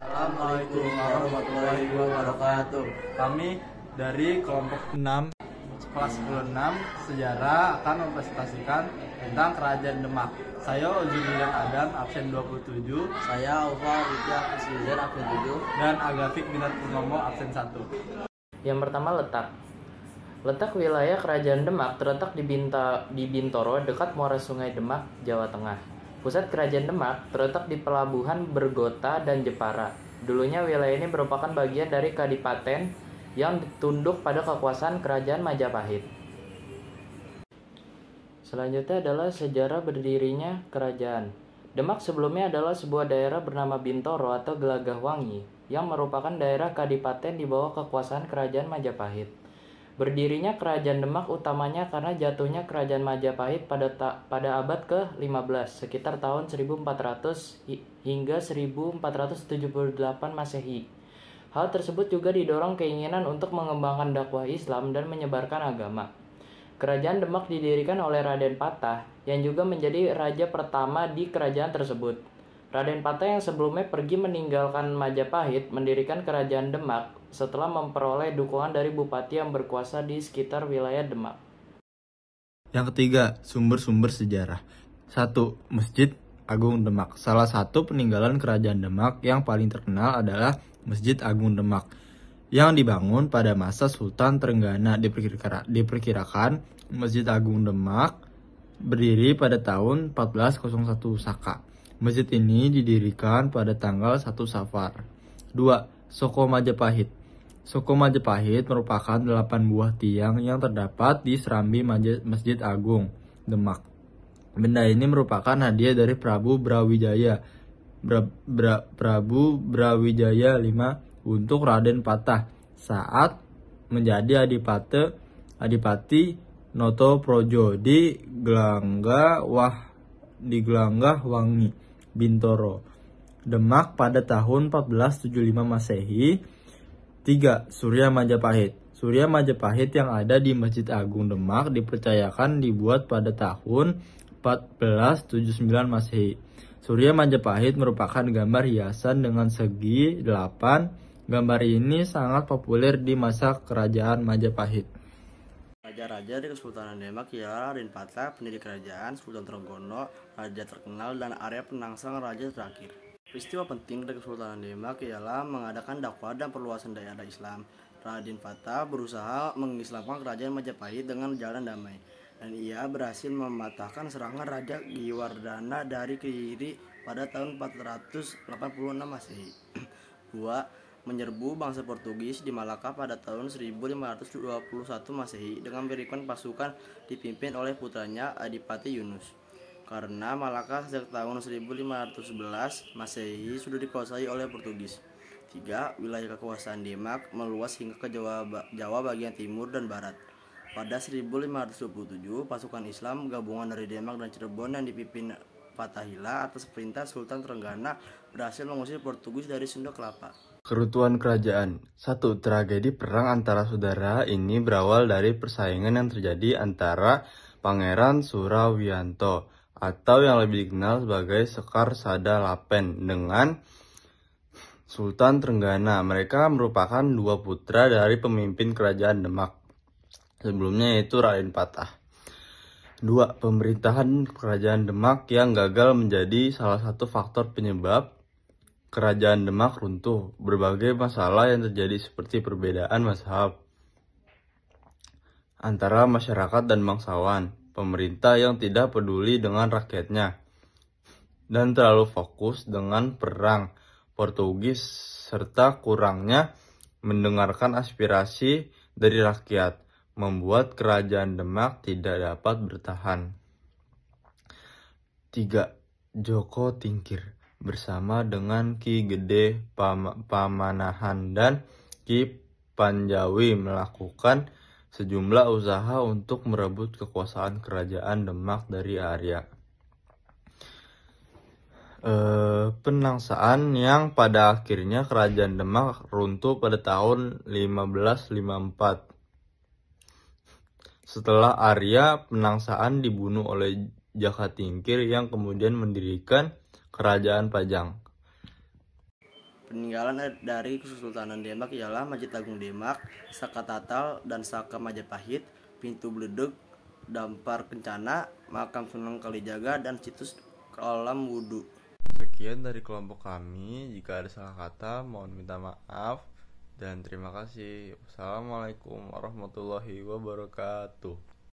Assalamualaikum warahmatullahi wabarakatuh. Kami dari kelompok 6 kelas 16 sejarah akan mempresentasikan tentang Kerajaan Demak. Saya Julian Adam absen 27, Saya Alfa Widya Kusizar absen 7. dan Agafik Binar Purnomo absen 1. Yang pertama, letak. Letak wilayah Kerajaan Demak terletak di Bintoro, dekat muara Sungai Demak, Jawa Tengah. Pusat Kerajaan Demak terletak di Pelabuhan Bergota dan Jepara. Dulunya wilayah ini merupakan bagian dari Kadipaten yang tunduk pada kekuasaan Kerajaan Majapahit. Selanjutnya adalah sejarah berdirinya kerajaan. Demak sebelumnya adalah sebuah daerah bernama Bintoro atau Gelagahwangi yang merupakan daerah Kadipaten di bawah kekuasaan Kerajaan Majapahit. Berdirinya Kerajaan Demak utamanya karena jatuhnya Kerajaan Majapahit pada abad ke-15 sekitar tahun 1400 hingga 1478 Masehi. Hal tersebut juga didorong keinginan untuk mengembangkan dakwah Islam dan menyebarkan agama. Kerajaan Demak didirikan oleh Raden Patah yang juga menjadi raja pertama di kerajaan tersebut. Raden Patah yang sebelumnya pergi meninggalkan Majapahit mendirikan Kerajaan Demak setelah memperoleh dukungan dari bupati yang berkuasa di sekitar wilayah Demak. Yang ketiga, sumber-sumber sejarah. 1. Masjid Agung Demak. Salah satu peninggalan Kerajaan Demak yang paling terkenal adalah Masjid Agung Demak yang dibangun pada masa Sultan Trenggana. Diperkirakan Masjid Agung Demak berdiri pada tahun 1401 Saka. Masjid ini didirikan pada tanggal 1 Safar. 2. Soko Majapahit. Soko Majapahit merupakan 8 buah tiang yang terdapat di serambi Masjid Agung Demak. Benda ini merupakan hadiah dari Prabu Brawijaya V untuk Raden Patah saat menjadi Adipati Notoprojo di Gelagahwangi, Bintoro, Demak pada tahun 1475 Masehi. 3. Surya Majapahit. Surya Majapahit yang ada di Masjid Agung Demak dipercayakan dibuat pada tahun 1479 Masehi. Surya Majapahit merupakan gambar hiasan dengan segi 8. Gambar ini sangat populer di masa Kerajaan Majapahit. Raja-raja di Kesultanan Demak ialah Raden Patah, pendiri kerajaan, Sultan Trenggono, raja terkenal, dan Arya Penangsang, raja terakhir. Peristiwa penting dari Kesultanan Demak ialah mengadakan dakwah dan perluasan daerah Islam. Raden Patah berusaha mengislamkan Kerajaan Majapahit dengan jalan damai, dan ia berhasil mematahkan serangan Raja Giwardhana dari kiri pada tahun 486 Masehi. 2. Menyerbu bangsa Portugis di Malaka pada tahun 1521 Masehi dengan mendirikan pasukan dipimpin oleh putranya Adipati Yunus. Karena Malaka sejak tahun 1511 Masehi sudah dikuasai oleh Portugis. 3. Wilayah kekuasaan Demak meluas hingga ke Jawa bagian timur dan barat. Pada 1527, pasukan Islam gabungan dari Demak dan Cirebon yang dipimpin Fatahillah atas perintah Sultan Trenggana berhasil mengusir Portugis dari Sunda Kelapa. Kerutuan kerajaan. 1. Tragedi perang antara saudara ini berawal dari persaingan yang terjadi antara Pangeran Surawiyanto atau yang lebih dikenal sebagai Sekar Sada Lapen dengan Sultan Trenggana. Mereka merupakan dua putra dari pemimpin kerajaan Demak sebelumnya, yaitu Raden Patah. 2. Pemerintahan Kerajaan Demak yang gagal menjadi salah satu faktor penyebab Kerajaan Demak runtuh. Berbagai masalah yang terjadi seperti perbedaan mazhab antara masyarakat dan bangsawan, pemerintah yang tidak peduli dengan rakyatnya, dan terlalu fokus dengan perang Portugis, serta kurangnya mendengarkan aspirasi dari rakyat, membuat Kerajaan Demak tidak dapat bertahan. 3. Joko Tingkir bersama dengan Ki Gede Pamanahan dan Ki Panjawi melakukan sejumlah usaha untuk merebut kekuasaan Kerajaan Demak dari Arya. Penangsaan yang pada akhirnya Kerajaan Demak runtuh pada tahun 1554. Setelah Arya Penangsaan dibunuh oleh Jaka Tingkir yang kemudian mendirikan Kerajaan Pajang. Peninggalan dari Kesultanan Demak ialah Masjid Agung Demak, Saka Tatal dan Saka Majapahit, Pintu Bledug, Dampar Kencana, Makam Sunan Kalijaga, dan situs kolam wudhu. Sekian dari kelompok kami. Jika ada salah kata, mohon minta maaf dan terima kasih. Wassalamualaikum warahmatullahi wabarakatuh.